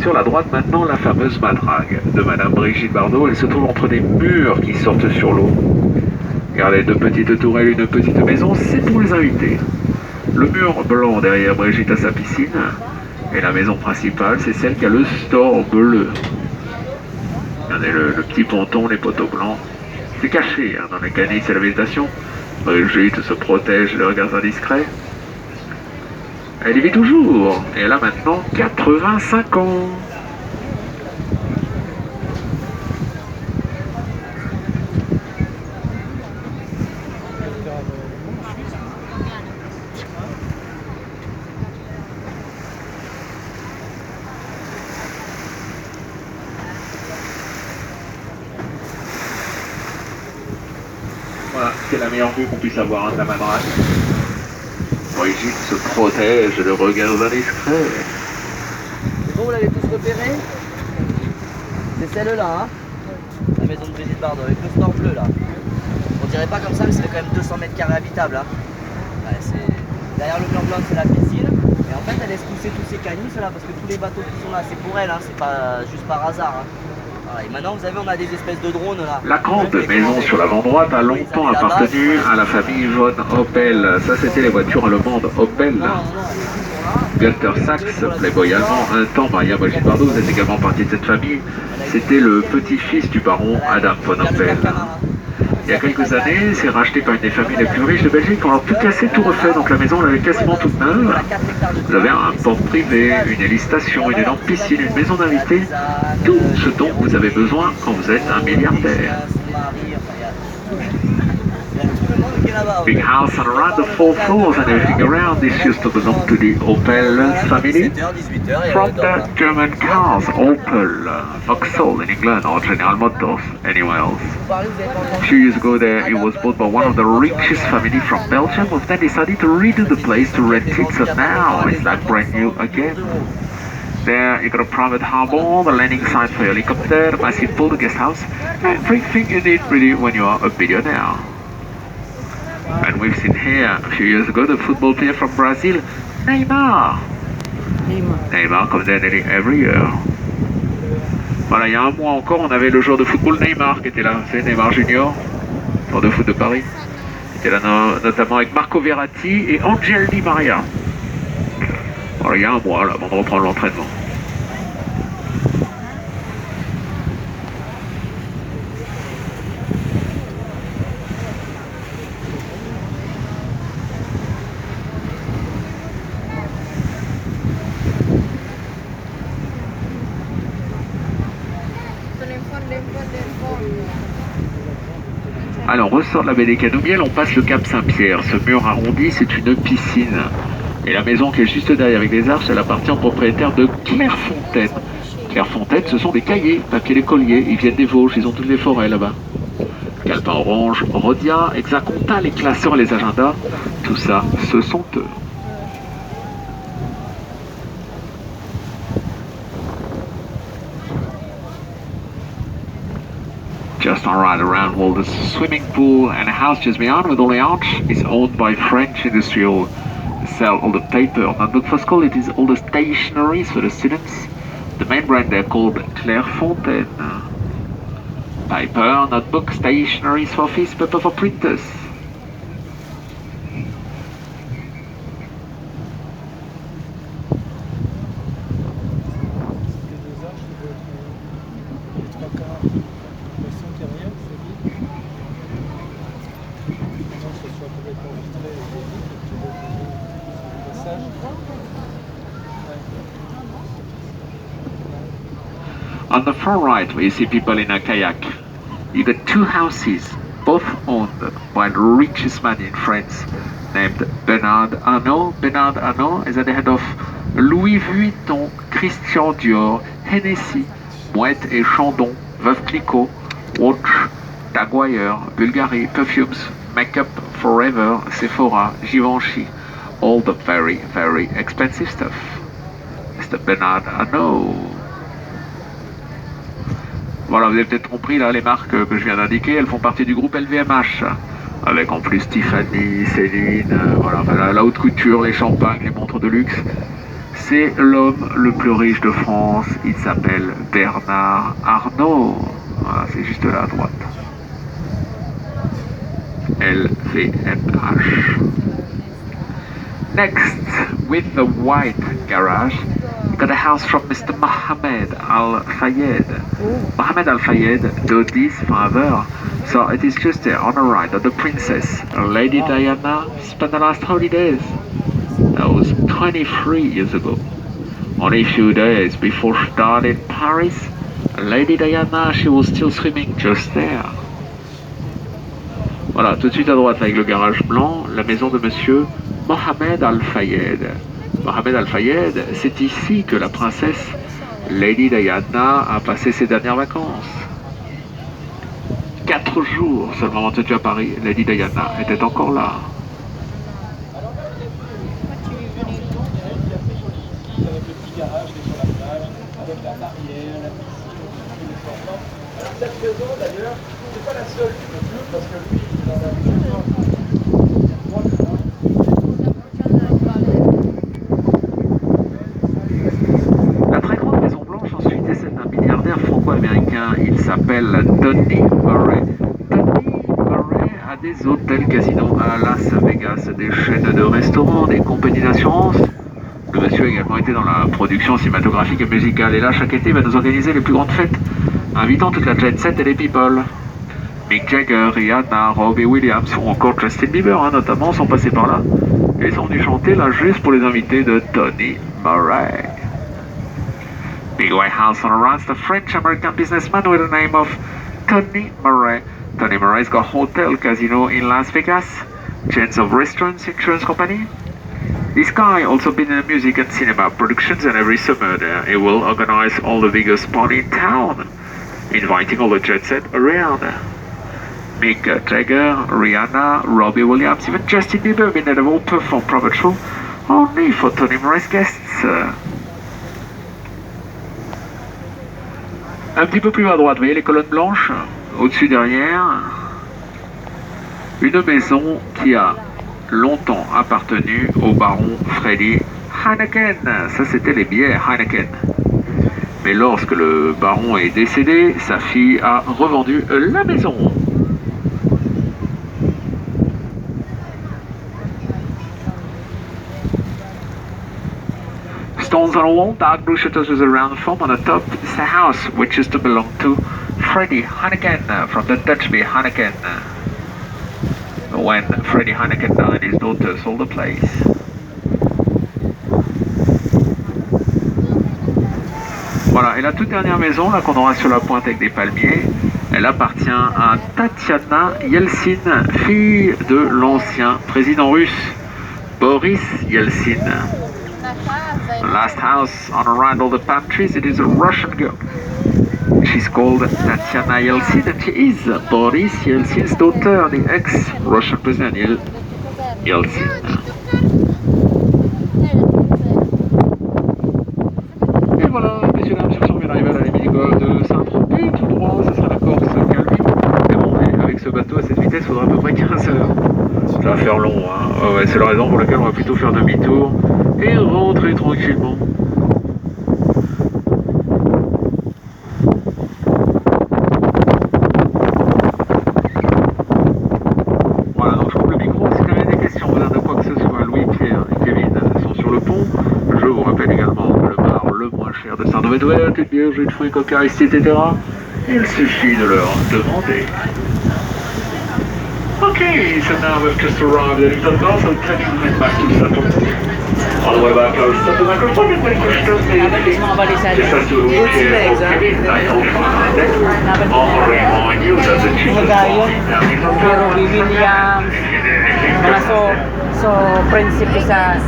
Sur la droite maintenant, la fameuse matrague de Madame Brigitte Bardot. Elle se trouve entre des murs qui sortent sur l'eau. Regardez, deux petites tourelles, une petite maison, c'est pour les invités. Le mur blanc derrière Brigitte a sa piscine. Et la maison principale, c'est celle qui a le store bleu. Regardez le petit ponton, les poteaux blancs. C'est caché hein, dans les canisses et la végétation. Brigitte se protège des regards indiscrets. Elle y vit toujours. Et elle a maintenant 85 ans. Voilà, c'est la meilleure vue qu'on puisse avoir de la madrague. Brigitte se protège de regards indiscrets. C'est bon, vous l'avez tous repéré? C'est celle-là, hein? La maison de Brigitte Bardot, avec le store bleu, là. On dirait pas comme ça, mais c'est quand même 200 mètres carrés habitables, hein. Ouais, derrière le mur blanc, c'est la piscine. Et en fait, elle laisse pousser tous ces canisses, là, parce que tous les bateaux qui sont là, c'est pour elle, hein. C'est pas juste par hasard, hein. Voilà, et maintenant, vous savez, on a des espèces de drones, là. La grande maison sur l'avant-droite a longtemps appartenu à la famille von Opel. Ça, c'était les voitures allemandes Opel. Gunter Sachs, playboy allemand, un temps marié à Brigitte Bardot, vous êtes également partie de cette famille. C'était le petit-fils du baron Adam von Opel. Il y a quelques années, c'est racheté par une des familles les plus riches de Belgique. On a tout cassé, tout refait, donc la maison on l'avait quasiment toute neuve. Vous avez un port privé, une hélistation, une énorme piscine, une maison d'invités, tout ce dont vous avez besoin quand vous êtes un milliardaire. Big house and around the 4 floors and everything around. This used to belong to the Opel family. From the German cars, Opel, Vauxhall in England, or General Motors anywhere else. A few years ago there, it was bought by one of the richest family from Belgium, who then decided to redo the place to rent it, so now it's like brand new again. There you got a private harbour, the landing site for your helicopter, the massive pool, the guest house, everything you need really when you are a billionaire. And we've seen here a few years ago the football player from Brazil, Neymar. Neymar comes there nearly every year. Voilà, il y a un mois encore, on avait le joueur de football Neymar qui était là, c'est Neymar Junior, joueur de foot de Paris. Il était là notamment avec Marco Verratti et Angel Di Maria. Voilà, il y a un mois là, avant de reprendre l'entraînement. Alors on ressort de la baie des Canomiels, on passe le Cap Saint-Pierre. Ce mur arrondi, c'est une piscine. Et la maison qui est juste derrière avec les arches, elle appartient au propriétaire de Clairefontaine. Clairefontaine, ce sont des cahiers, papier d'écolier. Ils viennent des Vosges, ils ont toutes les forêts là-bas. Calepin orange, Rhodia, Hexaconta, les classeurs, les agendas, tout ça, ce sont eux. Just on right around well, the swimming pool and a house just beyond with all the arch is owned by French industrial. They sell all the paper, notebook for school, it is all the stationeries for the students. The main brand they're called Clairefontaine. Paper, notebook, stationeries for office, paper for printers. On the far right, where you see people in a kayak, you got two houses, both owned by the richest man in France, named Bernard Arnault. Bernard Arnault is at the head of Louis Vuitton, Christian Dior, Hennessy, Moët et Chandon, Veuve Clicquot, Watch, Tag Heuer, Bulgari, Perfumes, Makeup Forever, Sephora, Givenchy, all the very, very expensive stuff. Mr. Bernard Arnault. Voilà, vous avez peut-être compris là, les marques que je viens d'indiquer, elles font partie du groupe LVMH. Avec en plus Tiffany, Céline, voilà, la haute couture, les champagnes, les montres de luxe. C'est l'homme le plus riche de France. Il s'appelle Bernard Arnault. Voilà, c'est juste là à droite. LVMH. Next, with the white garage, you got a house from Mr. Mohammed Al Fayed. Mohammed Al Fayed, Dodi's father. So it is just there on the right of the princess, Lady Diana, spent the last holidays. That was 23 years ago. Only a few days before she died in Paris, Lady Diana, she was still swimming just there. Voilà, tout de suite à droite avec le garage blanc, la maison de monsieur Mohammed Al Fayed. Mohammed Al Fayed, c'est ici que la princesse Lady Diana a passé ses dernières vacances. 4 jours seulement avant à Paris, Lady Diana était encore là. Cette maison d'ailleurs, c'est pas la seule qui peut plus parce que lui, il en a La très grande maison blanche ensuite est celle d'un milliardaire franco-américain. Il s'appelle Tony Murray. Tony Murray a des hôtels casinos à Las Vegas, des chaînes de restaurants, des compagnies d'assurance. Le monsieur a également été dans la production cinématographique et musicale. Et là, chaque été, il va nous organiser les plus grandes fêtes, invitant toute la jet set et les people. Mick Jagger, Rihanna, Robbie Williams ou encore Justin Bieber, notamment, sont passés par là. Et ils sont venus chanter là juste pour les invités de Tony Murray. Big white house on the right, the French-American businessman with the name of Tony Murray. Tony Murray's got hotel, casino in Las Vegas, chains of restaurants, insurance company. This guy also been in music and cinema productions, and every summer there he will organize all the biggest party in town, inviting all the jet set around. Mick Jagger, Rihanna, Robbie Williams, even Justin Bieber been at all perform private show only for Tony Murray's guests. Un petit peu plus à droite, vous voyez les colonnes blanches au-dessus derrière. Une maison qui a longtemps appartenu au baron Freddy Heineken. Ça, c'était les bières Heineken. Mais lorsque le baron est décédé, sa fille a revendu la maison. Stones on the wall, dark blue shutters with a round form on the top. It's a house which used to belong to Freddy Heineken from the Dutch beer Heineken. When Freddy Heineken died, his daughter sold the place. Voilà, et la toute dernière maison là qu'on aura sur la pointe avec des palmiers, elle appartient à Tatiana Yeltsin, fille de l'ancien président russe Boris Yeltsin. The last house on the right, all the palm trees, it is a Russian girl. She's called Tatiana Yeltsin, and she is Boris Yeltsin's daughter, the ex-Russian president Yeltsin. Et voilà, messieurs dames, sur son arrivé à la limite de Saint-Tropez, tout droit, ce sera la Corse Calvi. Mais bon, avec ce bateau à cette vitesse, il faudra à peu près 15 heures. Ça va faire long, hein. Ouais, c'est la raison pour laquelle on va plutôt faire demi-tour et rentrer tranquillement. Voilà, donc je coupe le micro. Si vous avez des questions, vous avez de quoi que ce soit, Louis, Pierre et Kevin sont sur le pont. Je vous rappelle également que le bar le moins cher de Saint-Domingue, une bière, jus de fruits, coca, ici, etc. Il suffit de leur demander. Okay, so now we've just arrived at Little Gulf, so take a minute back to Saint-Tropez. All the way back over to the microphone, and when we're still just as to Kevin, I don't find it. I'll remind you that the cheapest Pero William, mga so prinsipe sa